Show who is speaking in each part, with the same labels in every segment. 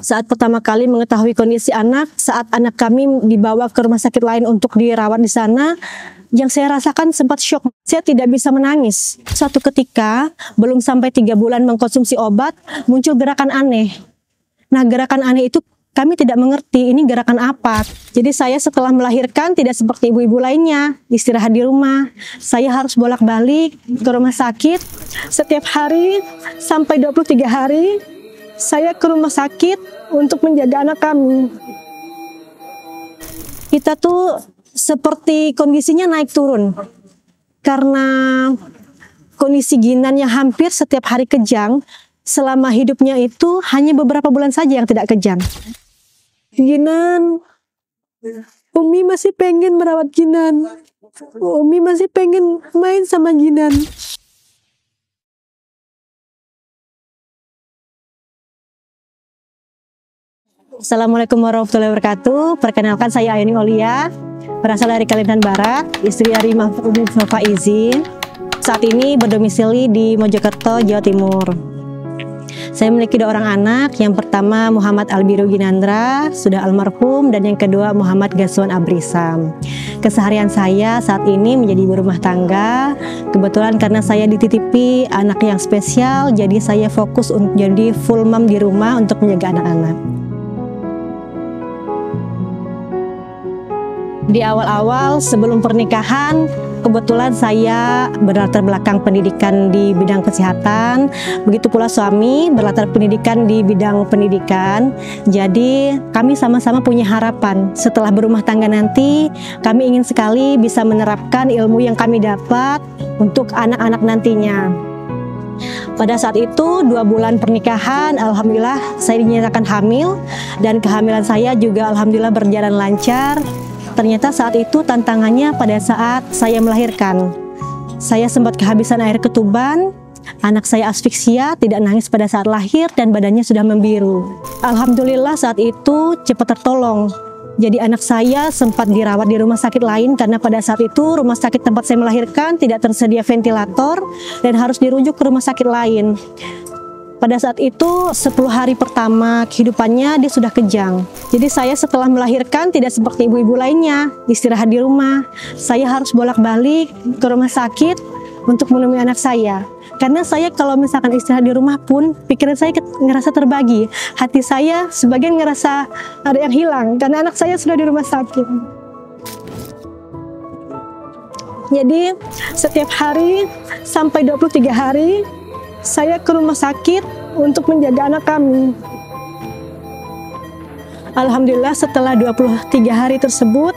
Speaker 1: Saat pertama kali mengetahui kondisi anak, saat anak kami dibawa ke rumah sakit lain untuk dirawat di sana, yang saya rasakan sempat syok. Saya tidak bisa menangis. Suatu ketika, belum sampai 3 bulan mengkonsumsi obat, muncul gerakan aneh. Nah, gerakan aneh itu kami tidak mengerti ini gerakan apa. Jadi saya setelah melahirkan tidak seperti ibu-ibu lainnya, istirahat di rumah. Saya harus bolak-balik ke rumah sakit. Setiap hari sampai 23 hari, saya ke rumah sakit untuk menjaga anak kami. Kita tuh seperti kondisinya naik turun. Karena kondisi Ginan yang hampir setiap hari kejang, selama hidupnya itu hanya beberapa bulan saja yang tidak kejang. Ginan, Umi masih pengen merawat Ginan. Umi masih pengen main sama Ginan. Assalamualaikum warahmatullahi wabarakatuh. Perkenalkan, saya Ayani Olia, berasal dari Kalimantan Barat, istri dari Mahfud Faizin. Saat ini berdomisili di Mojokerto, Jawa Timur. Saya memiliki 2 orang anak. Yang pertama Muhammad Albiru Ginandra, sudah almarhum, dan yang kedua Muhammad Gaswan Abrisam. Keseharian saya saat ini menjadi ibu rumah tangga. Kebetulan karena saya dititipi anak yang spesial, jadi saya fokus untuk jadi full mom di rumah untuk menjaga anak-anak. Di awal-awal sebelum pernikahan, kebetulan saya berlatar belakang pendidikan di bidang kesehatan, begitu pula suami berlatar pendidikan di bidang pendidikan. Jadi kami sama-sama punya harapan setelah berumah tangga nanti, kami ingin sekali bisa menerapkan ilmu yang kami dapat untuk anak-anak nantinya. Pada saat itu 2 bulan pernikahan, alhamdulillah saya dinyatakan hamil, dan kehamilan saya juga alhamdulillah berjalan lancar. Ternyata saat itu tantangannya pada saat saya melahirkan. Saya sempat kehabisan air ketuban, anak saya asfiksia, tidak nangis pada saat lahir, dan badannya sudah membiru. Alhamdulillah saat itu cepat tertolong. Jadi anak saya sempat dirawat di rumah sakit lain karena pada saat itu rumah sakit tempat saya melahirkan tidak tersedia ventilator dan harus dirujuk ke rumah sakit lain. Pada saat itu 10 hari pertama kehidupannya dia sudah kejang. Jadi saya setelah melahirkan tidak seperti ibu-ibu lainnya, istirahat di rumah. Saya harus bolak-balik ke rumah sakit untuk menemui anak saya. Karena saya kalau misalkan istirahat di rumah pun, pikiran saya ngerasa terbagi. Hati saya sebagian ngerasa ada yang hilang karena anak saya sudah di rumah sakit. Jadi setiap hari sampai 23 hari, saya ke rumah sakit untuk menjaga anak kami. Alhamdulillah setelah 23 hari tersebut,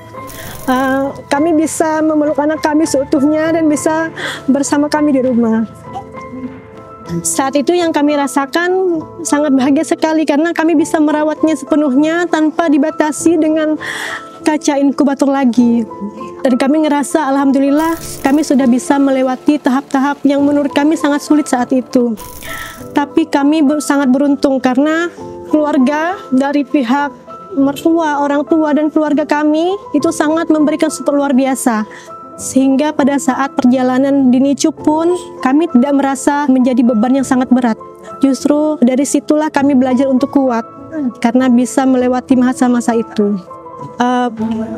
Speaker 1: kami bisa memeluk anak kami seutuhnya dan bisa bersama kami di rumah. Saat itu yang kami rasakan sangat bahagia sekali karena kami bisa merawatnya sepenuhnya tanpa dibatasi dengan kaca inkubator lagi. Dan kami ngerasa alhamdulillah kami sudah bisa melewati tahap-tahap yang menurut kami sangat sulit saat itu. Tapi kami sangat beruntung karena keluarga dari pihak mertua, orang tua, dan keluarga kami itu sangat memberikan support luar biasa. Sehingga pada saat perjalanan di NICU pun kami tidak merasa menjadi beban yang sangat berat. Justru dari situlah kami belajar untuk kuat karena bisa melewati masa-masa itu.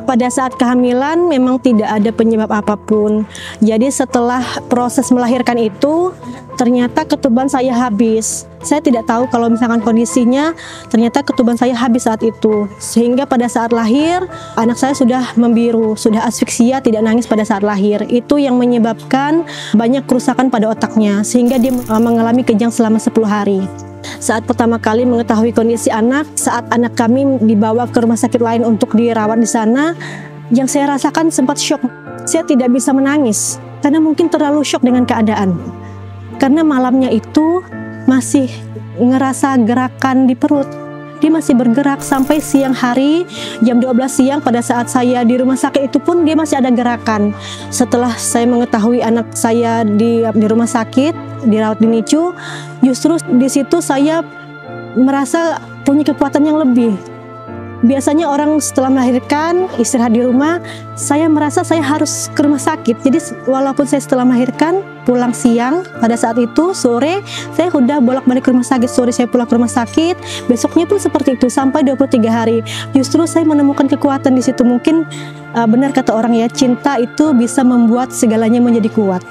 Speaker 1: Pada saat kehamilan memang tidak ada penyebab apapun. Jadi setelah proses melahirkan itu ternyata ketuban saya habis. Saya tidak tahu kalau misalkan kondisinya, ternyata ketuban saya habis saat itu. Sehingga pada saat lahir anak saya sudah membiru, sudah asfiksia, tidak nangis pada saat lahir. Itu yang menyebabkan banyak kerusakan pada otaknya sehingga dia mengalami kejang selama 10 hari. Saat pertama kali mengetahui kondisi anak, saat anak kami dibawa ke rumah sakit lain untuk dirawat di sana, yang saya rasakan sempat syok. Saya tidak bisa menangis karena mungkin terlalu syok dengan keadaan. Karena malamnya itu masih ngerasa gerakan di perut. Dia masih bergerak sampai siang hari, jam 12 siang pada saat saya di rumah sakit itu pun dia masih ada gerakan. Setelah saya mengetahui anak saya di rumah sakit, dirawat di NICU, justru di situ saya merasa punya kekuatan yang lebih. Biasanya orang setelah melahirkan istirahat di rumah, saya merasa saya harus ke rumah sakit. Jadi walaupun saya setelah melahirkan pulang siang, pada saat itu sore saya udah bolak-balik ke rumah sakit. Sore saya pulang ke rumah sakit, besoknya pun seperti itu sampai 23 hari. Justru saya menemukan kekuatan di situ. Mungkin benar kata orang ya, cinta itu bisa membuat segalanya menjadi kuat.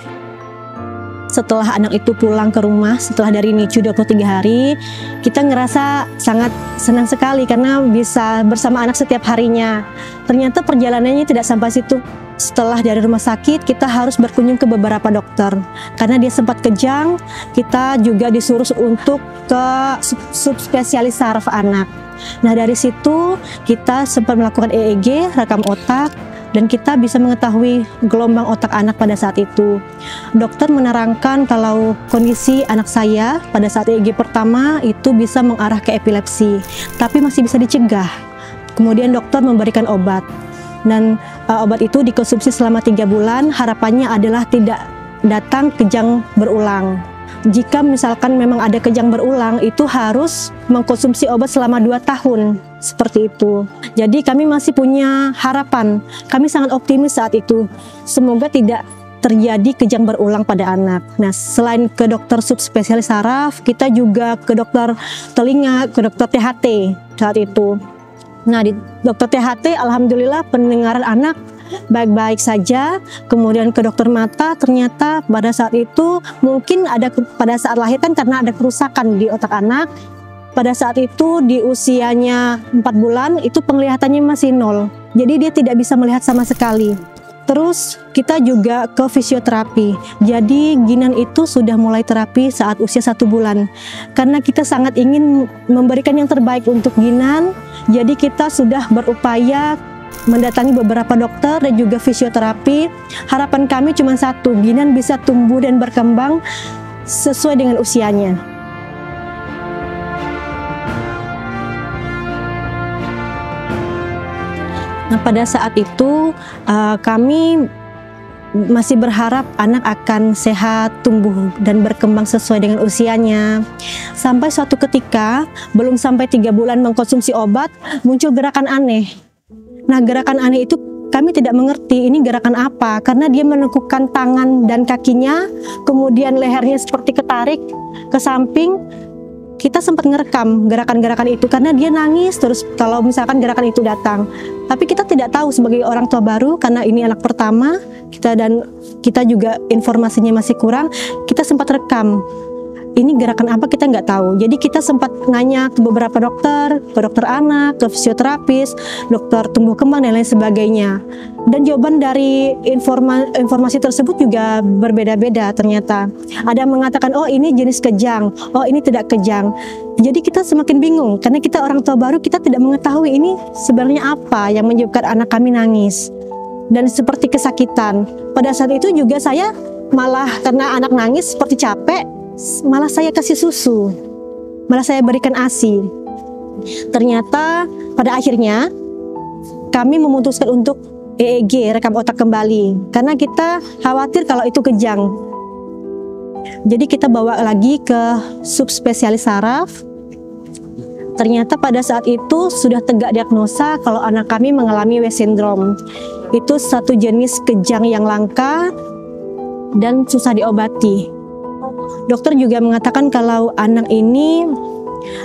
Speaker 1: Setelah anak itu pulang ke rumah, setelah dari NICU 23 hari, kita ngerasa sangat senang sekali karena bisa bersama anak setiap harinya. Ternyata perjalanannya tidak sampai situ. Setelah dari rumah sakit, kita harus berkunjung ke beberapa dokter. Karena dia sempat kejang, kita juga disuruh untuk ke subspesialis saraf anak. Nah, dari situ kita sempat melakukan EEG, rekam otak, dan kita bisa mengetahui gelombang otak anak pada saat itu. Dokter menerangkan kalau kondisi anak saya pada saat EEG pertama itu bisa mengarah ke epilepsi, tapi masih bisa dicegah. Kemudian dokter memberikan obat, dan obat itu dikonsumsi selama 3 bulan. Harapannya adalah tidak datang kejang berulang. Jika misalkan memang ada kejang berulang, itu harus mengkonsumsi obat selama 2 tahun, seperti itu. Jadi kami masih punya harapan, kami sangat optimis saat itu. Semoga tidak terjadi kejang berulang pada anak. Nah, selain ke dokter subspesialis saraf, kita juga ke dokter telinga, ke dokter THT saat itu. Nah, di dokter THT, alhamdulillah pendengaran anak baik-baik saja. Kemudian ke dokter mata, ternyata pada saat itu mungkin ada pada saat lahir kan karena ada kerusakan di otak anak. Pada saat itu di usianya 4 bulan itu penglihatannya masih 0. Jadi dia tidak bisa melihat sama sekali. Terus kita juga ke fisioterapi. Jadi Ginan itu sudah mulai terapi saat usia 1 bulan. Karena kita sangat ingin memberikan yang terbaik untuk Ginan, jadi kita sudah berupaya mendatangi beberapa dokter dan juga fisioterapi. Harapan kami cuma satu, Ginan bisa tumbuh dan berkembang sesuai dengan usianya. Nah, pada saat itu kami masih berharap anak akan sehat, tumbuh dan berkembang sesuai dengan usianya. Sampai suatu ketika, belum sampai 3 bulan mengkonsumsi obat, muncul gerakan aneh. Nah, gerakan aneh itu kami tidak mengerti ini gerakan apa, karena dia menekukkan tangan dan kakinya, kemudian lehernya seperti ketarik ke samping. Kita sempat ngerekam gerakan-gerakan itu karena dia nangis terus kalau misalkan gerakan itu datang. Tapi kita tidak tahu sebagai orang tua baru karena ini anak pertama kita juga informasinya masih kurang. Kita sempat rekam. Ini gerakan apa kita nggak tahu. Jadi kita sempat nanya ke beberapa dokter, ke dokter anak, ke fisioterapis, dokter tumbuh kembang dan lain sebagainya. Dan jawaban dari informasi tersebut juga berbeda-beda ternyata. Ada yang mengatakan, oh ini jenis kejang, oh ini tidak kejang. Jadi kita semakin bingung karena kita orang tua baru, kita tidak mengetahui ini sebenarnya apa yang menyebabkan anak kami nangis. Dan seperti kesakitan. Pada saat itu juga saya malah karena anak nangis seperti capek, malah saya kasih susu, malah saya berikan ASI. Ternyata pada akhirnya kami memutuskan untuk EEG, rekam otak kembali, karena kita khawatir kalau itu kejang. Jadi kita bawa lagi ke subspesialis saraf. Ternyata pada saat itu sudah tegak diagnosa kalau anak kami mengalami West syndrome. Itu satu jenis kejang yang langka dan susah diobati. Dokter juga mengatakan kalau anak ini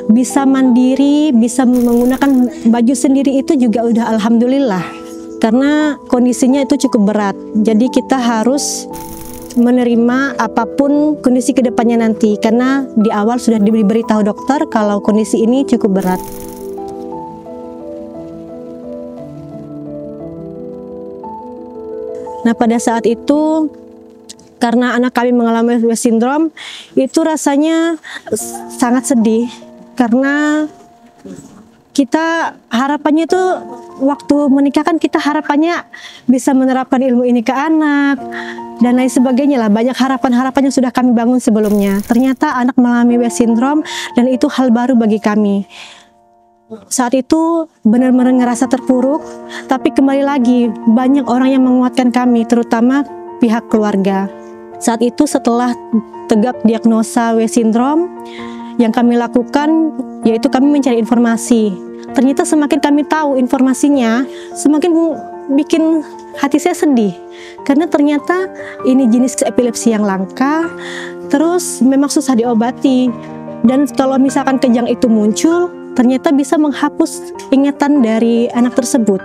Speaker 1: bisa mandiri, bisa menggunakan baju sendiri, itu juga udah alhamdulillah. Karena kondisinya itu cukup berat. Jadi kita harus menerima apapun kondisi kedepannya nanti. Karena di awal sudah diberitahu dokter kalau kondisi ini cukup berat. Nah, pada saat itu karena anak kami mengalami West syndrome, itu rasanya sangat sedih karena kita harapannya itu waktu menikah kan kita harapannya bisa menerapkan ilmu ini ke anak dan lain sebagainya lah. Banyak harapan-harapan yang sudah kami bangun sebelumnya. Ternyata anak mengalami West syndrome dan itu hal baru bagi kami. Saat itu benar-benar ngerasa terpuruk, tapi kembali lagi banyak orang yang menguatkan kami, terutama pihak keluarga. Saat itu setelah tegak diagnosa West syndrome, yang kami lakukan yaitu kami mencari informasi. Ternyata semakin kami tahu informasinya, semakin bikin hati saya sedih. Karena ternyata ini jenis epilepsi yang langka, terus memang susah diobati. Dan kalau misalkan kejang itu muncul, ternyata bisa menghapus ingatan dari anak tersebut.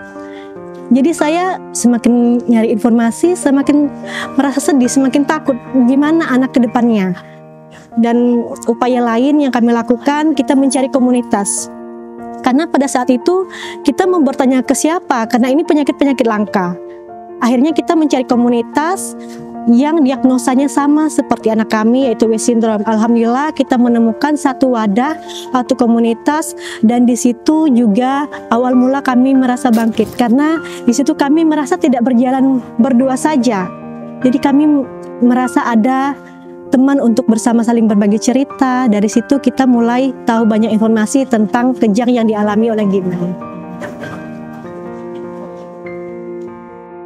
Speaker 1: Jadi saya semakin nyari informasi, semakin merasa sedih, semakin takut gimana anak ke depannya. Dan upaya lain yang kami lakukan, kita mencari komunitas. Karena pada saat itu kita mau bertanya ke siapa, karena ini penyakit-penyakit langka. Akhirnya kita mencari komunitas yang diagnosanya sama seperti anak kami, yaitu West syndrome. Alhamdulillah kita menemukan satu wadah atau komunitas, dan di situ juga awal mula kami merasa bangkit, karena di situ kami merasa tidak berjalan berdua saja. Jadi kami merasa ada teman untuk bersama saling berbagi cerita. Dari situ kita mulai tahu banyak informasi tentang kejang yang dialami oleh Ginan.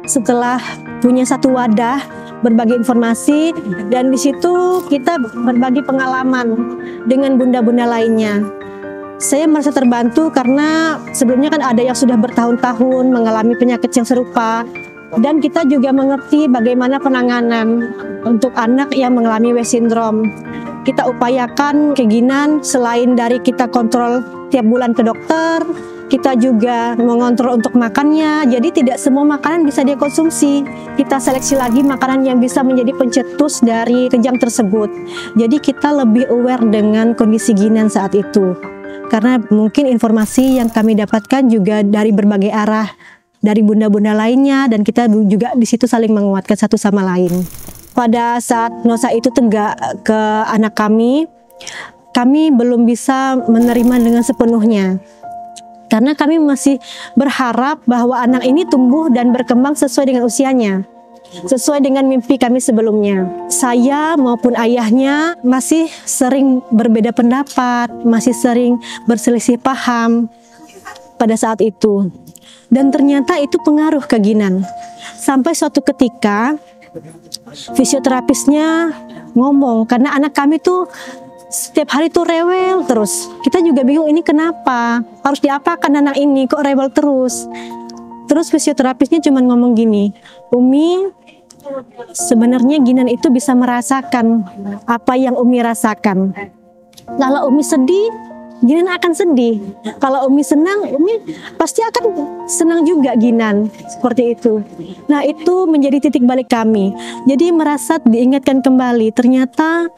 Speaker 1: Setelah punya satu wadah berbagi informasi, dan di situ kita berbagi pengalaman dengan bunda-bunda lainnya. Saya merasa terbantu karena sebelumnya kan ada yang sudah bertahun-tahun mengalami penyakit yang serupa, dan kita juga mengerti bagaimana penanganan untuk anak yang mengalami West syndrome. Kita upayakan keginan selain dari kita kontrol tiap bulan ke dokter, kita juga mengontrol untuk makannya. Jadi tidak semua makanan bisa dia konsumsi. Kita seleksi lagi makanan yang bisa menjadi pencetus dari kejang tersebut. Jadi kita lebih aware dengan kondisi Ginan saat itu. Karena mungkin informasi yang kami dapatkan juga dari berbagai arah, dari bunda-bunda lainnya, dan kita juga di situ saling menguatkan satu sama lain. Pada saat Nosa itu tegak ke anak kami belum bisa menerima dengan sepenuhnya. Karena kami masih berharap bahwa anak ini tumbuh dan berkembang sesuai dengan usianya, sesuai dengan mimpi kami sebelumnya. Saya maupun ayahnya masih sering berbeda pendapat, masih sering berselisih paham pada saat itu. Dan ternyata itu pengaruh ke Ginan. Sampai suatu ketika fisioterapisnya ngomong, karena anak kami tuh setiap hari tuh rewel terus. Kita juga bingung ini kenapa, harus diapakan anak ini kok rewel terus. Terus fisioterapisnya cuma ngomong gini, Umi, sebenarnya Ginan itu bisa merasakan apa yang Umi rasakan. Kalau Umi sedih, Ginan akan sedih. Kalau Umi senang, Umi pasti akan senang juga Ginan. Seperti itu. Nah, itu menjadi titik balik kami. Jadi merasa diingatkan kembali, ternyata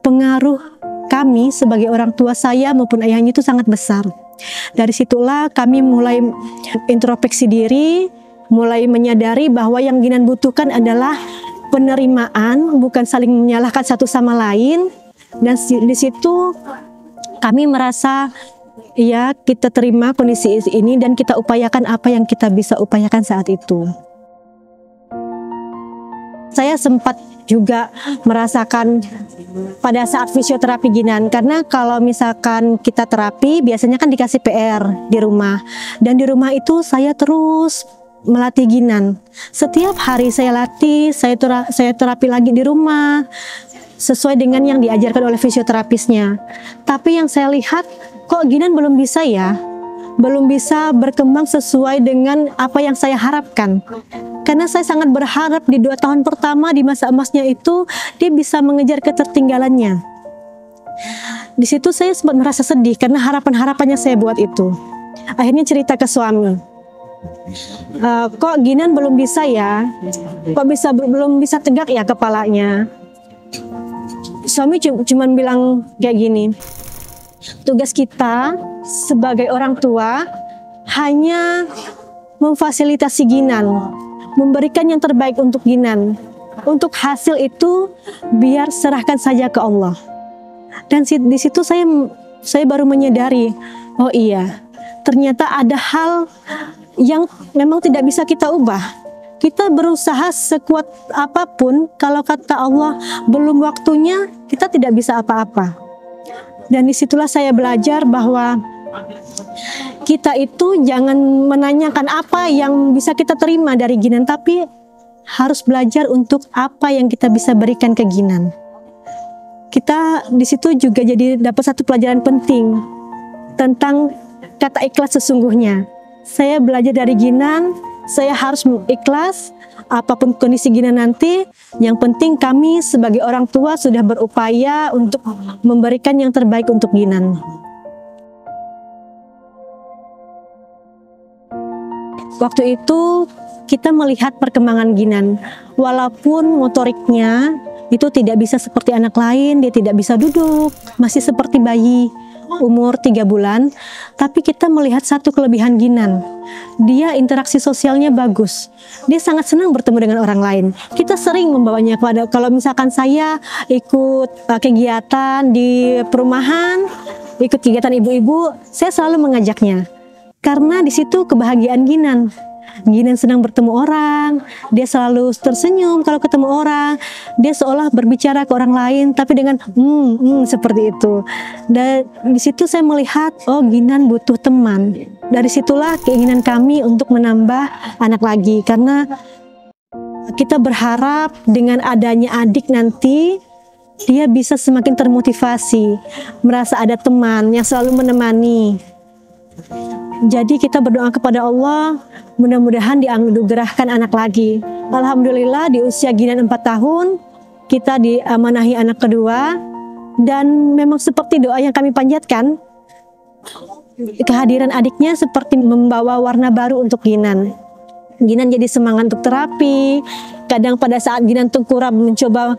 Speaker 1: pengaruh kami sebagai orang tua saya maupun ayahnya itu sangat besar. Dari situlah kami mulai introspeksi diri, mulai menyadari bahwa yang Ginan butuhkan adalah penerimaan, bukan saling menyalahkan satu sama lain. Dan di situ kami merasa, ya kita terima kondisi ini dan kita upayakan apa yang kita bisa upayakan saat itu. Saya sempat juga merasakan pada saat fisioterapi Ginan, karena kalau misalkan kita terapi biasanya kan dikasih PR di rumah, dan di rumah itu saya terus melatih Ginan. Setiap hari saya latih, saya terapi lagi di rumah sesuai dengan yang diajarkan oleh fisioterapisnya. Tapi yang saya lihat, kok Ginan belum bisa ya, belum bisa berkembang sesuai dengan apa yang saya harapkan. Karena saya sangat berharap di 2 tahun pertama di masa emasnya itu dia bisa mengejar ketertinggalannya. Di situ saya sempat merasa sedih karena harapan-harapannya saya buat itu. Akhirnya cerita ke suami, kok Ginan belum bisa ya, kok belum bisa tegak ya kepalanya. Suami cuma bilang kayak gini, tugas kita sebagai orang tua hanya memfasilitasi Ginan, memberikan yang terbaik untuk Ginan. Untuk hasil itu biar serahkan saja ke Allah. Dan di situ saya baru menyadari, oh iya, ternyata ada hal yang memang tidak bisa kita ubah. Kita berusaha sekuat apapun, kalau kata Allah belum waktunya, kita tidak bisa apa-apa. Dan disitulah saya belajar bahwa kita itu jangan menanyakan apa yang bisa kita terima dari Ginan, tapi harus belajar untuk apa yang kita bisa berikan ke Ginan. kita di situ juga jadi dapat satu pelajaran penting tentang kata ikhlas sesungguhnya. Saya belajar dari Ginan, saya harus ikhlas apapun kondisi Ginan nanti. Yang penting kami sebagai orang tua sudah berupaya untuk memberikan yang terbaik untuk Ginan. Waktu itu kita melihat perkembangan Ginan, walaupun motoriknya itu tidak bisa seperti anak lain, dia tidak bisa duduk, masih seperti bayi umur 3 bulan, tapi kita melihat satu kelebihan Ginan. Dia interaksi sosialnya bagus, dia sangat senang bertemu dengan orang lain. Kita sering membawanya kalau misalkan saya ikut kegiatan di perumahan, ikut kegiatan ibu-ibu, saya selalu mengajaknya. Karena di situ kebahagiaan Ginan. Ginan senang bertemu orang, dia selalu tersenyum kalau ketemu orang, dia seolah berbicara ke orang lain, tapi dengan seperti itu. Dan di situ saya melihat, oh Ginan butuh teman. Dari situlah keinginan kami untuk menambah anak lagi, karena kita berharap dengan adanya adik nanti, dia bisa semakin termotivasi, merasa ada teman yang selalu menemani. Jadi kita berdoa kepada Allah, mudah-mudahan dianugerahkan anak lagi. Alhamdulillah di usia Ginan 4 tahun, kita diamanahi anak kedua. Dan memang seperti doa yang kami panjatkan, kehadiran adiknya seperti membawa warna baru untuk Ginan. Ginan jadi semangat untuk terapi. Kadang pada saat Ginan tengkurap mencoba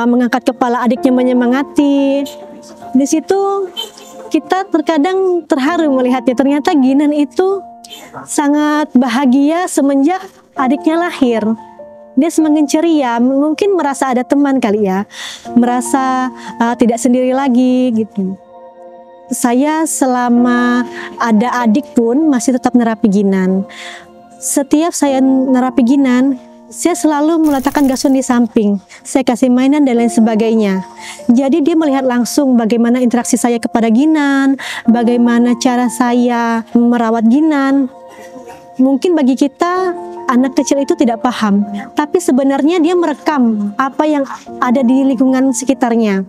Speaker 1: mengangkat kepala, adiknya menyemangati. Di situ kita terkadang terharu melihatnya. Ternyata Ginan itu sangat bahagia semenjak adiknya lahir. Dia semakin ceria, mungkin merasa ada teman kali ya, merasa tidak sendiri lagi gitu. Saya selama ada adik pun masih tetap nerapi Ginan. Setiap saya nerapi Ginan, saya selalu meletakkan gasun di samping, saya kasih mainan dan lain sebagainya. Jadi dia melihat langsung bagaimana interaksi saya kepada Ginan, bagaimana cara saya merawat Ginan. Mungkin bagi kita anak kecil itu tidak paham, tapi sebenarnya dia merekam apa yang ada di lingkungan sekitarnya.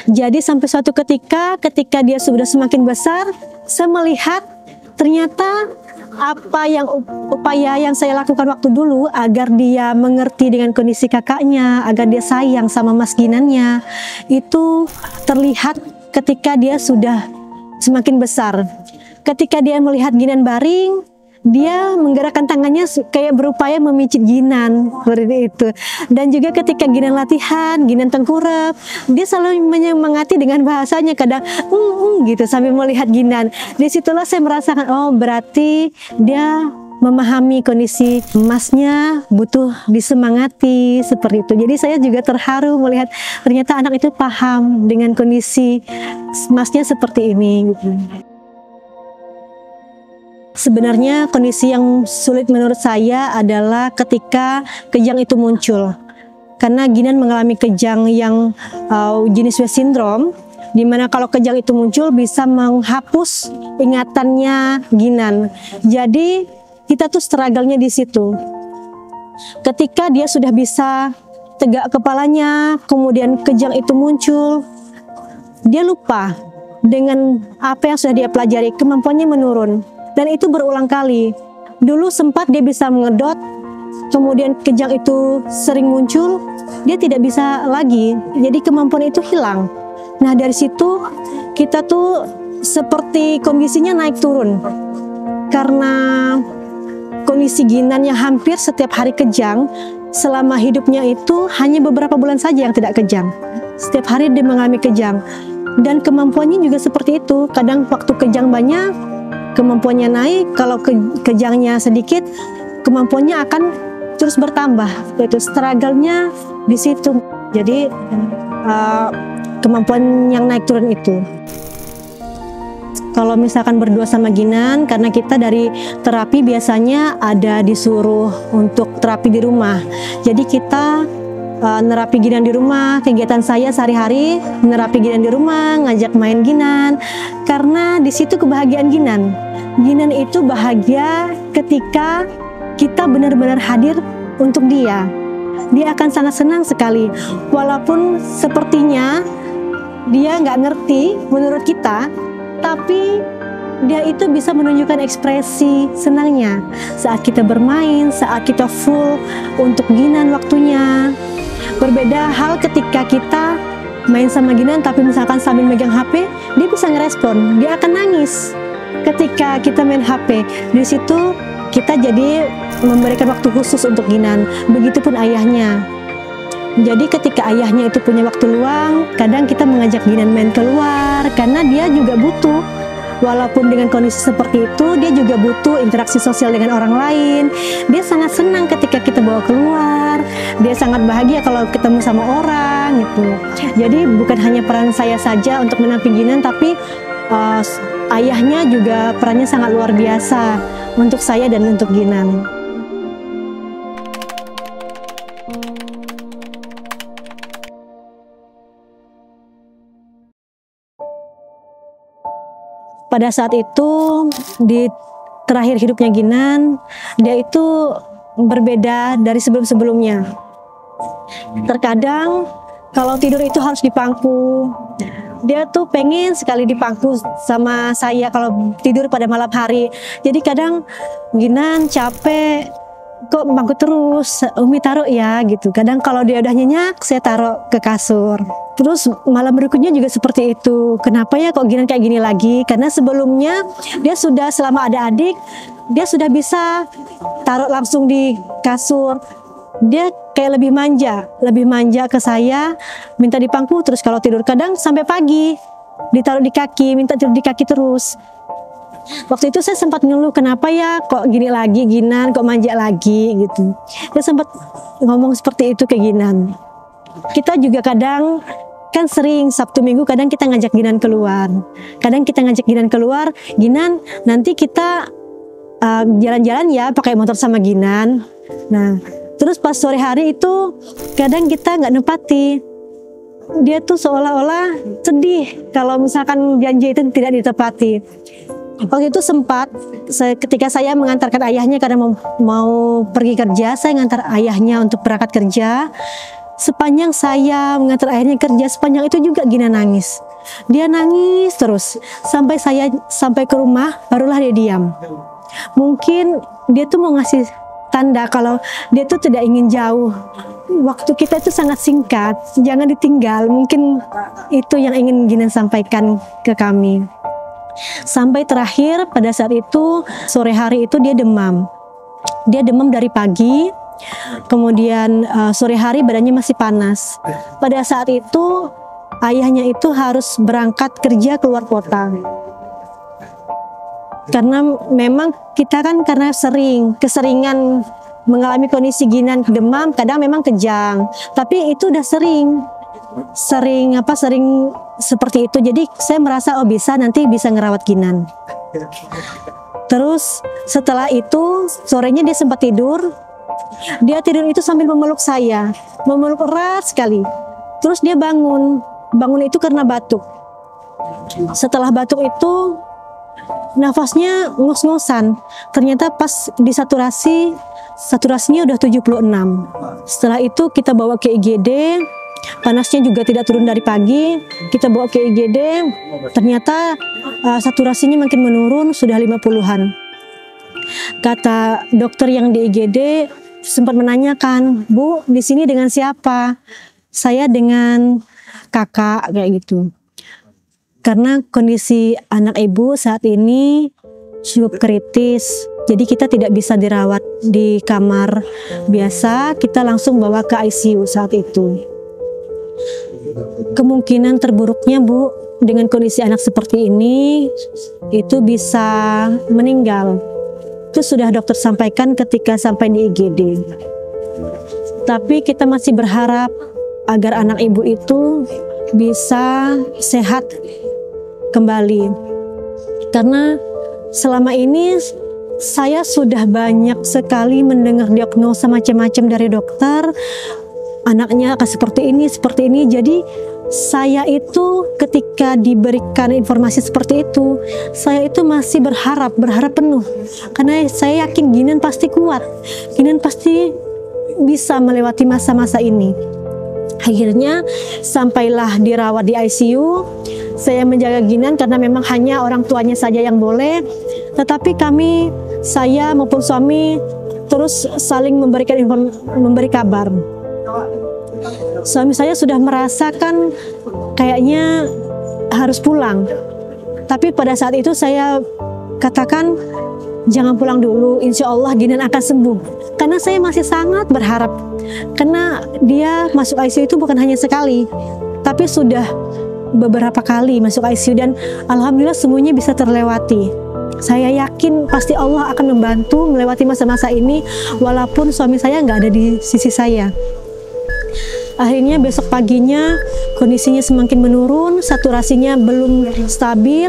Speaker 1: Jadi sampai suatu ketika dia sudah semakin besar, saya melihat ternyata upaya yang saya lakukan waktu dulu agar dia mengerti dengan kondisi kakaknya, agar dia sayang sama mas Ginannya, itu terlihat ketika dia sudah semakin besar. Ketika dia melihat Ginan baring, dia menggerakkan tangannya kayak berupaya memijit Ginan, seperti itu. Dan juga ketika Ginan latihan, Ginan tengkurap, dia selalu menyemangati dengan bahasanya, kadang gitu sambil melihat Ginan. Disitulah saya merasakan, oh berarti dia memahami kondisi emasnya, butuh disemangati, seperti itu. Jadi saya juga terharu melihat ternyata anak itu paham dengan kondisi emasnya seperti ini gitu. Sebenarnya kondisi yang sulit menurut saya adalah ketika kejang itu muncul. Karena Ginan mengalami kejang yang jenis West syndrome, di mana kalau kejang itu muncul bisa menghapus ingatannya Ginan. Jadi kita tuh struggle-nya di situ. Ketika dia sudah bisa tegak kepalanya, kemudian kejang itu muncul, dia lupa dengan apa yang sudah dia pelajari, kemampuannya menurun. Dan itu berulang kali. Dulu sempat dia bisa mengedot, kemudian kejang itu sering muncul, dia tidak bisa lagi. Jadi kemampuan itu hilang. Nah dari situ kita tuh seperti kondisinya naik turun. Karena kondisi Ginan yang hampir setiap hari kejang, selama hidupnya itu hanya beberapa bulan saja yang tidak kejang. Setiap hari dia mengalami kejang. Dan kemampuannya juga seperti itu. Kadang waktu kejang banyak, kemampuannya naik, kalau kejangnya sedikit, kemampuannya akan terus bertambah. Itu struggle-nya di situ. Jadi kemampuan yang naik turun itu. Kalau misalkan berdua sama Ginan, karena kita dari terapi biasanya ada disuruh untuk terapi di rumah. Jadi kita nerapi Ginan di rumah. Kegiatan saya sehari-hari nerapi Ginan di rumah, ngajak main Ginan. Karena di situ kebahagiaan Ginan. Ginan itu bahagia ketika kita benar-benar hadir untuk dia. Dia akan sangat senang sekali. Walaupun sepertinya dia nggak ngerti menurut kita, tapi dia itu bisa menunjukkan ekspresi senangnya saat kita bermain, saat kita full untuk Ginan waktunya. Berbeda hal ketika kita main sama Ginan tapi misalkan sambil megang HP, dia bisa ngerespon, dia akan nangis ketika kita main HP. Di situ kita jadi memberikan waktu khusus untuk Ginan, begitupun ayahnya. Jadi ketika ayahnya itu punya waktu luang, kadang kita mengajak Ginan main keluar, karena dia juga butuh. Walaupun dengan kondisi seperti itu, dia juga butuh interaksi sosial dengan orang lain. Dia sangat senang ketika kita bawa keluar. Dia sangat bahagia kalau ketemu sama orang gitu. Jadi bukan hanya peran saya saja untuk menampingi Ginan, tapi ayahnya juga perannya sangat luar biasa untuk saya dan untuk Ginan. Pada saat itu, di terakhir hidupnya Ginan, dia itu berbeda dari sebelum-sebelumnya. Terkadang kalau tidur itu harus di pangku. Dia tuh pengen sekali di pangku sama saya kalau tidur pada malam hari. Jadi kadang Ginan capek, kok bangku terus, Umi taruh ya gitu. Kadang kalau dia udah nyenyak, saya taruh ke kasur. Terus malam berikutnya juga seperti itu. Kenapa ya kok Ginan kayak gini lagi? Karena sebelumnya dia sudah, selama ada adik, dia sudah bisa taruh langsung di kasur. Dia kayak lebih manja ke saya, minta di pangku, terus kalau tidur kadang sampai pagi ditaruh di kaki, minta tidur di kaki terus. Waktu itu saya sempat ngeluh, kenapa ya kok gini lagi Ginan, kok manja lagi gitu. Dia sempat ngomong seperti itu ke Ginan. Kita juga kadang kan sering Sabtu Minggu kadang kita ngajak Ginan keluar. Kadang kita ngajak Ginan keluar, Ginan nanti kita jalan-jalan ya pakai motor sama Ginan. Nah, terus pas sore hari itu kadang kita nggak nempati. Dia tuh seolah-olah sedih kalau misalkan janji itu tidak ditepati. Waktu itu sempat ketika saya mengantarkan ayahnya karena mau pergi kerja, saya ngantar ayahnya untuk berangkat kerja. Sepanjang saya mengantar ayahnya kerja, sepanjang itu juga Ginan nangis. Dia nangis terus sampai ke rumah, barulah dia diam. Mungkin dia tuh mau ngasih tanda kalau dia tuh tidak ingin jauh. Waktu kita itu sangat singkat, jangan ditinggal. Mungkin itu yang ingin Ginan sampaikan ke kami. Sampai terakhir pada saat itu, sore hari itu dia demam. Dia demam dari pagi, kemudian sore hari badannya masih panas. Pada saat itu ayahnya itu harus berangkat kerja keluar kota. Karena memang kita kan karena keseringan mengalami kondisi Ginan demam, kadang memang kejang. Tapi itu udah sering seperti itu. Jadi saya merasa nanti bisa ngerawat Ginan. Terus setelah itu sorenya dia sempat tidur. Dia tidur itu sambil memeluk saya, memeluk erat sekali. Terus dia bangun itu karena batuk. Setelah batuk itu nafasnya ngos-ngosan. Ternyata pas saturasinya udah 76. Setelah itu kita bawa ke IGD. Panasnya juga tidak turun dari pagi. Kita bawa ke IGD, ternyata saturasinya makin menurun, sudah 50-an. Kata dokter yang di IGD sempat menanyakan, Bu, di sini dengan siapa? Saya dengan kakak, kayak gitu. Karena kondisi anak ibu saat ini cukup kritis, jadi kita tidak bisa dirawat di kamar biasa, kita langsung bawa ke ICU saat itu. Kemungkinan terburuknya, Bu, dengan kondisi anak seperti ini, itu bisa meninggal. Itu sudah dokter sampaikan ketika sampai di IGD. Tapi kita masih berharap agar anak ibu itu bisa sehat kembali. Karena selama ini saya sudah banyak sekali mendengar diagnosa macam-macam dari dokter. Anaknya akan seperti ini. Jadi saya itu ketika diberikan informasi seperti itu, saya itu masih berharap penuh. Karena saya yakin Ginan pasti kuat. Ginan pasti bisa melewati masa-masa ini. Akhirnya sampailah dirawat di ICU. Saya menjaga Ginan karena memang hanya orang tuanya saja yang boleh. Tetapi kami, saya maupun suami terus saling memberi kabar. Suami saya sudah merasakan kayaknya harus pulang. Tapi pada saat itu saya katakan, jangan pulang dulu, insya Allah Ginan akan sembuh. Karena saya masih sangat berharap. Karena dia masuk ICU itu bukan hanya sekali, tapi sudah beberapa kali masuk ICU dan alhamdulillah semuanya bisa terlewati. Saya yakin pasti Allah akan membantu melewati masa-masa ini walaupun suami saya nggak ada di sisi saya. Akhirnya besok paginya kondisinya semakin menurun, saturasinya belum stabil.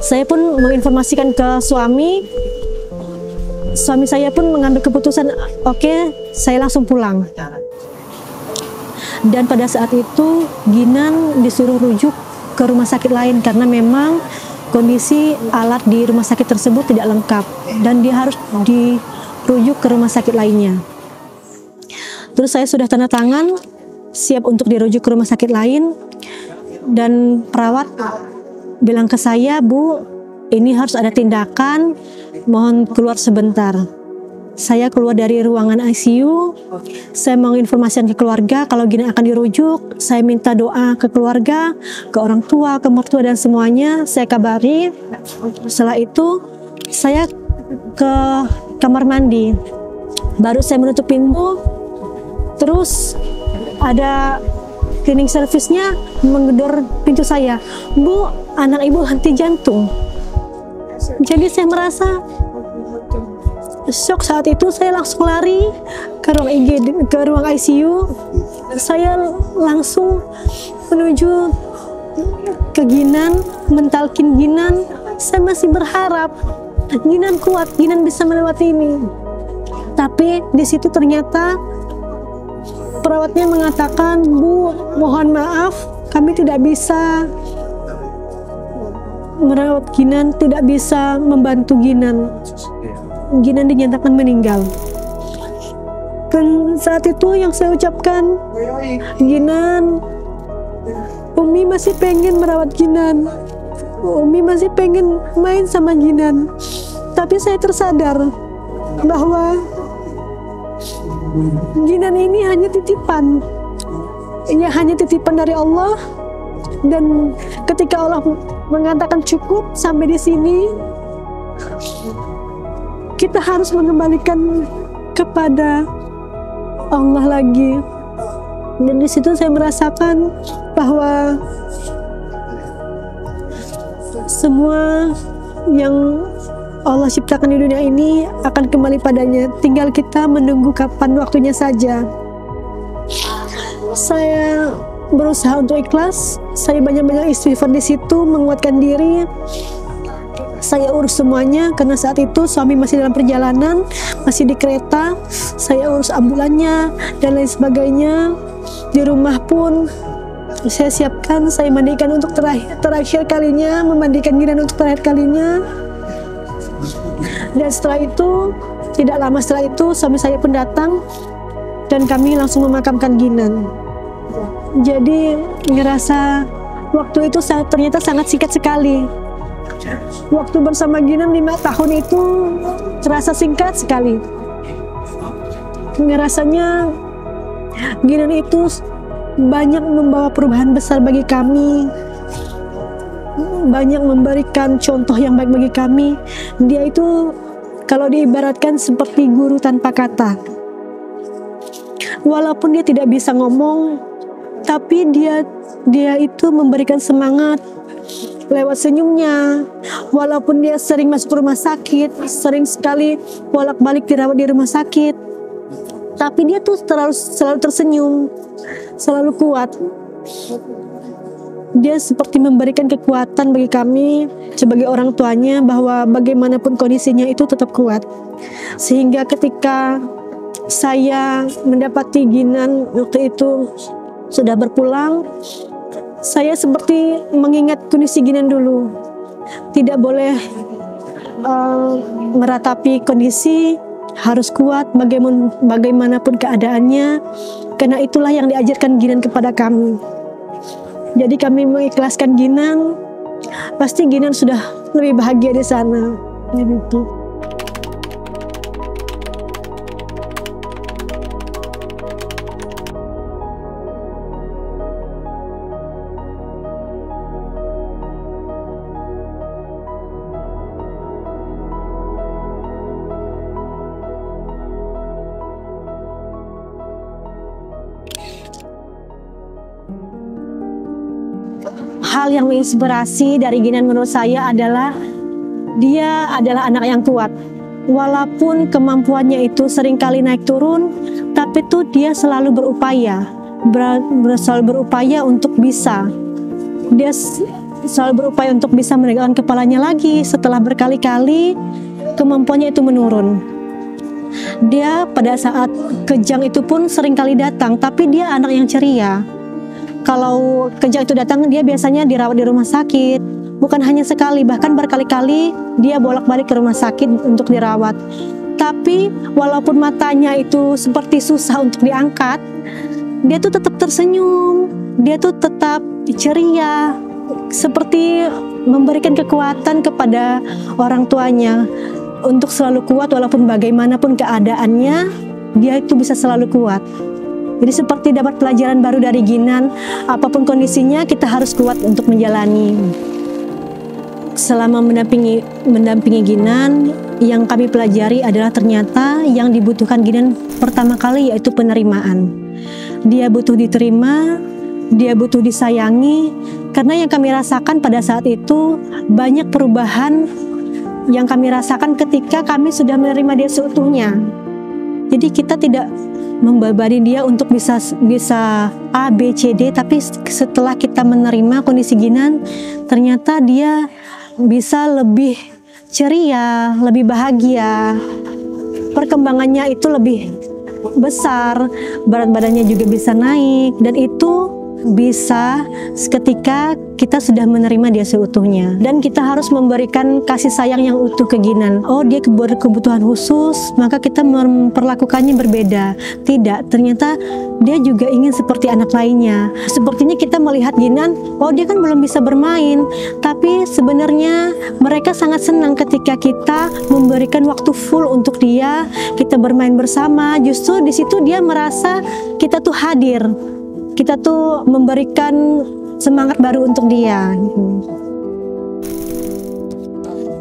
Speaker 1: Saya pun menginformasikan ke suami. Suami saya pun mengambil keputusan, oke, saya langsung pulang. Dan pada saat itu Ginan disuruh rujuk ke rumah sakit lain karena memang kondisi alat di rumah sakit tersebut tidak lengkap dan dia harus dirujuk ke rumah sakit lainnya. Terus saya sudah tanda tangan siap untuk dirujuk ke rumah sakit lain dan perawat bilang ke saya, Bu, ini harus ada tindakan, mohon keluar sebentar. Saya keluar dari ruangan ICU, saya menginformasikan ke keluarga kalau Ginan akan dirujuk, saya minta doa ke keluarga, ke orang tua, ke mertua dan semuanya, saya kabari. Setelah itu saya ke kamar mandi, baru saya menutup pintu, terus ada cleaning service-nya menggedor pintu saya, Bu, anak ibu henti jantung. Jadi saya merasa shock saat itu. Saya langsung lari ke ruang IGD, ke ruang ICU. Saya langsung menuju ke Ginan, mentalkin Ginan. Saya masih berharap Ginan kuat, Ginan bisa melewati ini. Tapi di situ ternyata perawatnya mengatakan, Bu, mohon maaf, kami tidak bisa merawat Ginan, tidak bisa membantu Ginan. Ginan dinyatakan meninggal. Dan saat itu yang saya ucapkan, Ginan, Umi masih pengen merawat Ginan, Umi masih pengen main sama Ginan. Tapi saya tersadar bahwa Ginan ini hanya titipan. Ia hanya titipan dari Allah. Dan ketika Allah mengatakan cukup sampai di sini, kita harus mengembalikan kepada Allah lagi. Dan di situ saya merasakan bahwa semua yang Allah ciptakan di dunia ini akan kembali padanya. Tinggal kita menunggu kapan waktunya saja. Saya berusaha untuk ikhlas. Saya banyak-banyak istighfar di situ, menguatkan diri. Saya urus semuanya karena saat itu suami masih dalam perjalanan, masih di kereta. Saya urus ambulannya dan lain sebagainya. Di rumah pun saya siapkan, saya mandikan untuk terakhir kalinya, memandikan Ginan untuk terakhir kalinya. Dan setelah itu, tidak lama setelah itu, suami saya pun datang dan kami langsung memakamkan Ginan. Jadi ngerasa waktu itu ternyata sangat singkat sekali. Waktu bersama Ginan 5 tahun itu terasa singkat sekali. Ngerasanya Ginan itu banyak membawa perubahan besar bagi kami, banyak memberikan contoh yang baik bagi kami. Dia itu kalau diibaratkan seperti guru tanpa kata. Walaupun dia tidak bisa ngomong, tapi dia itu memberikan semangat lewat senyumnya. Walaupun dia sering masuk rumah sakit, sering sekali bolak-balik dirawat di rumah sakit, tapi dia tuh selalu tersenyum, selalu kuat. Dia seperti memberikan kekuatan bagi kami sebagai orang tuanya bahwa bagaimanapun kondisinya itu tetap kuat. Sehingga ketika saya mendapati Ginan waktu itu sudah berpulang, saya seperti mengingat kondisi Ginan dulu. Tidak boleh meratapi kondisi, harus kuat bagaimanapun keadaannya, karena itulah yang diajarkan Ginan kepada kami. Jadi kami mengikhlaskan Ginan, pasti Ginan sudah lebih bahagia di sana. Gitu. Hal yang menginspirasi dari Ginan menurut saya adalah dia adalah anak yang kuat. Walaupun kemampuannya itu seringkali naik turun, tapi tuh dia selalu berupaya, selalu berupaya untuk bisa. Dia selalu berupaya untuk bisa menegakkan kepalanya lagi setelah berkali-kali kemampuannya itu menurun. Dia pada saat kejang itu pun seringkali datang, tapi dia anak yang ceria. Kalau kejang itu datang, dia biasanya dirawat di rumah sakit. Bukan hanya sekali, bahkan berkali-kali dia bolak-balik ke rumah sakit untuk dirawat. Tapi walaupun matanya itu seperti susah untuk diangkat, dia tuh tetap tersenyum, dia tuh tetap ceria, seperti memberikan kekuatan kepada orang tuanya untuk selalu kuat walaupun bagaimanapun keadaannya, dia itu bisa selalu kuat. Jadi seperti dapat pelajaran baru dari Ginan, apapun kondisinya kita harus kuat untuk menjalani. Selama mendampingi Ginan, yang kami pelajari adalah ternyata yang dibutuhkan Ginan pertama kali yaitu penerimaan. Dia butuh diterima, dia butuh disayangi, karena yang kami rasakan pada saat itu banyak perubahan yang kami rasakan ketika kami sudah menerima dia seutuhnya. Jadi kita tidak membebani dia untuk bisa A, B, C, D, tapi setelah kita menerima kondisi Ginan, ternyata dia bisa lebih ceria, lebih bahagia, perkembangannya itu lebih besar, berat badannya juga bisa naik, dan itu bisa seketika kita sudah menerima dia seutuhnya. Dan kita harus memberikan kasih sayang yang utuh ke Ginan. Oh, dia berkebutuhan khusus, maka kita memperlakukannya berbeda. Tidak, ternyata dia juga ingin seperti anak lainnya. Sepertinya kita melihat Ginan, oh dia kan belum bisa bermain, tapi sebenarnya mereka sangat senang ketika kita memberikan waktu full untuk dia, kita bermain bersama. Justru di situ dia merasa kita tuh hadir, kita tuh memberikan semangat baru untuk dia.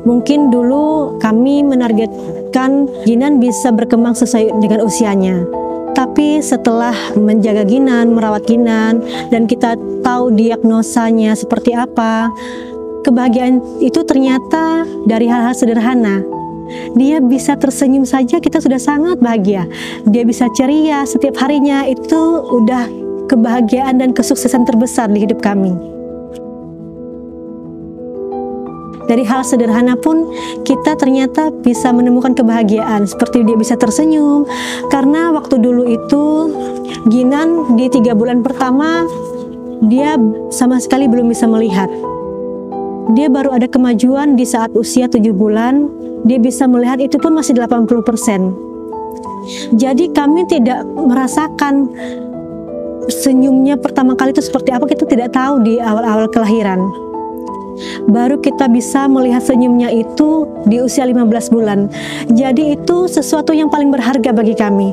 Speaker 1: Mungkin dulu kami menargetkan Ginan bisa berkembang sesuai dengan usianya. Tapi setelah menjaga Ginan, merawat Ginan, dan kita tahu diagnosanya seperti apa, kebahagiaan itu ternyata dari hal-hal sederhana. Dia bisa tersenyum saja, kita sudah sangat bahagia. Dia bisa ceria setiap harinya, itu udah kebahagiaan dan kesuksesan terbesar di hidup kami. Dari hal sederhana pun kita ternyata bisa menemukan kebahagiaan, seperti dia bisa tersenyum. Karena waktu dulu itu Ginan di 3 bulan pertama dia sama sekali belum bisa melihat. Dia baru ada kemajuan di saat usia 7 bulan, dia bisa melihat, itu pun masih 80%. Jadi kami tidak merasakan senyumnya pertama kali itu seperti apa, kita tidak tahu di awal-awal kelahiran. Baru kita bisa melihat senyumnya itu di usia 15 bulan. Jadi itu sesuatu yang paling berharga bagi kami.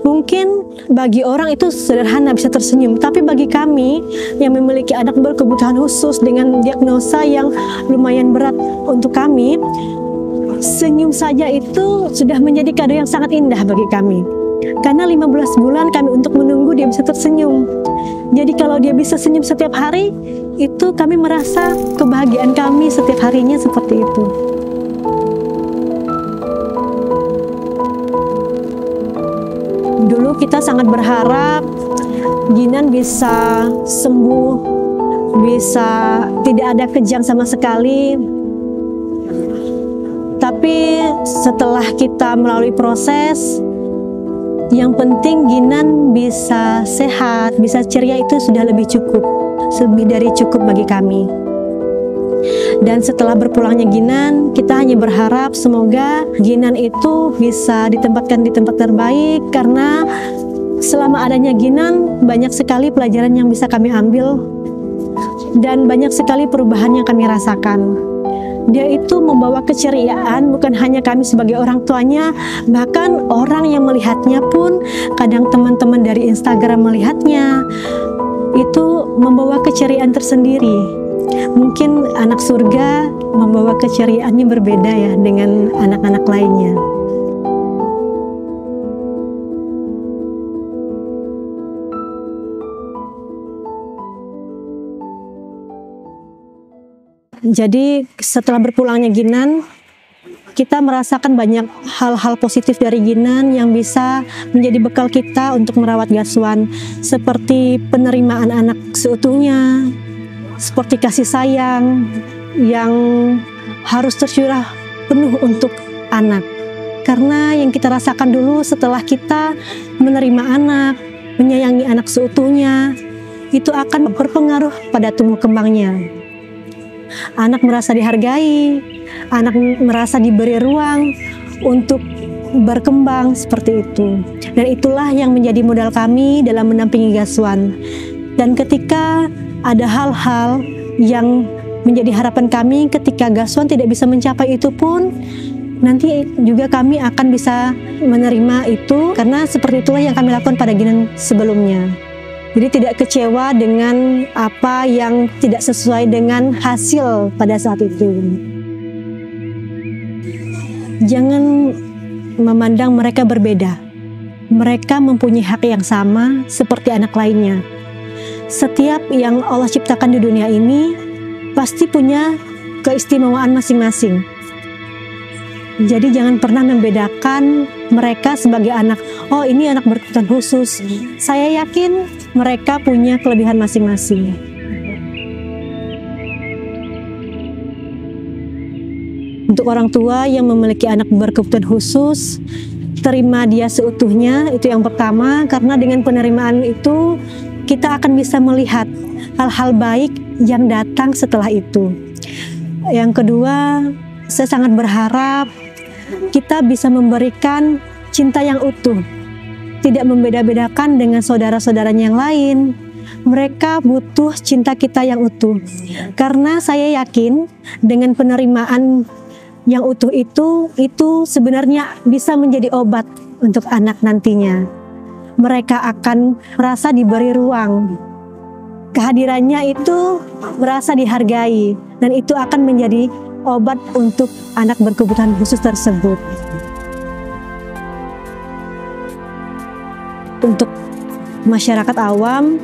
Speaker 1: Mungkin bagi orang itu sederhana bisa tersenyum, tapi bagi kami yang memiliki anak berkebutuhan khusus dengan diagnosa yang lumayan berat untuk kami, senyum saja itu sudah menjadi kado yang sangat indah bagi kami. Karena 15 bulan kami untuk menunggu dia bisa tersenyum. Jadi kalau dia bisa senyum setiap hari, itu kami merasa kebahagiaan kami setiap harinya seperti itu. Dulu kita sangat berharap Ginan bisa sembuh, bisa tidak ada kejang sama sekali. Tapi setelah kita melalui proses, yang penting Ginan bisa sehat, bisa ceria, itu sudah lebih cukup, lebih dari cukup bagi kami. Dan setelah berpulangnya Ginan, kita hanya hanya berharap semoga Ginan itu bisa ditempatkan di tempat terbaik, karena selama adanya Ginan banyak sekali pelajaran yang bisa kami ambil dan banyak sekali perubahan yang kami rasakan. Dia itu membawa keceriaan bukan hanya kami sebagai orang tuanya, bahkan orang yang melihatnya pun, kadang teman-teman dari Instagram melihatnya, itu membawa keceriaan tersendiri. Mungkin anak surga membawa keceriaannya berbeda ya dengan anak-anak lainnya. Jadi setelah berpulangnya Ginan, kita merasakan banyak hal-hal positif dari Ginan yang bisa menjadi bekal kita untuk merawat Gaswan, seperti penerimaan anak seutuhnya, seperti kasih sayang yang harus tercurah penuh untuk anak. Karena yang kita rasakan dulu setelah kita menerima anak, menyayangi anak seutuhnya, itu akan berpengaruh pada tumbuh kembangnya. Anak merasa dihargai, anak merasa diberi ruang untuk berkembang seperti itu. Dan itulah yang menjadi modal kami dalam mendampingi Gaswan. Dan ketika ada hal-hal yang menjadi harapan kami ketika Gaswan tidak bisa mencapai itu pun, nanti juga kami akan bisa menerima itu, karena seperti itulah yang kami lakukan pada Ginan sebelumnya. Jadi tidak kecewa dengan apa yang tidak sesuai dengan hasil pada saat itu. Jangan memandang mereka berbeda. Mereka mempunyai hak yang sama seperti anak lainnya. Setiap yang Allah ciptakan di dunia ini pasti punya keistimewaan masing-masing. Jadi jangan pernah membedakan mereka sebagai anak, oh ini anak berkebutuhan khusus. Saya yakin mereka punya kelebihan masing-masing. Untuk orang tua yang memiliki anak berkebutuhan khusus, terima dia seutuhnya, itu yang pertama, karena dengan penerimaan itu kita akan bisa melihat hal-hal baik yang datang setelah itu. Yang kedua, saya sangat berharap kita bisa memberikan cinta yang utuh, tidak membeda-bedakan dengan saudara-saudaranya yang lain. Mereka butuh cinta kita yang utuh, karena saya yakin dengan penerimaan yang utuh itu sebenarnya bisa menjadi obat untuk anak nantinya. Mereka akan merasa diberi ruang, kehadirannya itu merasa dihargai, dan itu akan menjadi obat untuk anak berkebutuhan khusus tersebut. Untuk masyarakat awam,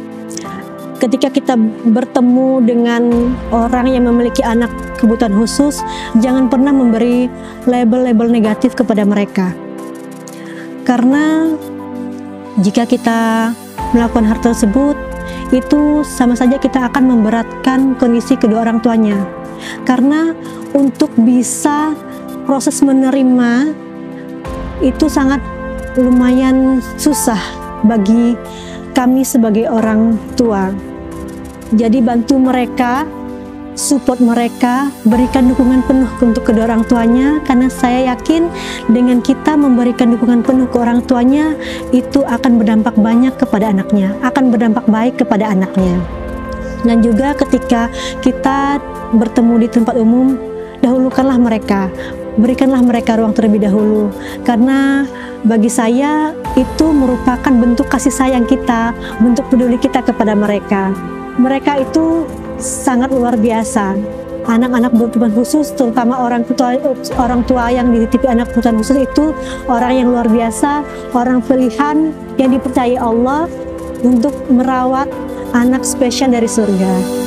Speaker 1: ketika kita bertemu dengan orang yang memiliki anak kebutuhan khusus, jangan pernah memberi label-label negatif kepada mereka. Karena jika kita melakukan hal tersebut, itu sama saja kita akan memberatkan kondisi kedua orang tuanya. Karena untuk bisa proses menerima itu sangat lumayan susah bagi kami sebagai orang tua. Jadi bantu mereka, support mereka, berikan dukungan penuh untuk kedua orang tuanya, karena saya yakin dengan kita memberikan dukungan penuh ke orang tuanya, itu akan berdampak banyak kepada anaknya, akan berdampak baik kepada anaknya. Dan juga ketika kita bertemu di tempat umum, dahulukanlah mereka, berikanlah mereka ruang terlebih dahulu, karena bagi saya itu merupakan bentuk kasih sayang kita, bentuk peduli kita kepada mereka. Mereka itu sangat luar biasa. Anak-anak berkebutuhan khusus, terutama orang tua yang dititipi anak berkebutuhan khusus, itu orang yang luar biasa, orang pilihan yang dipercayai Allah untuk merawat anak spesial dari surga.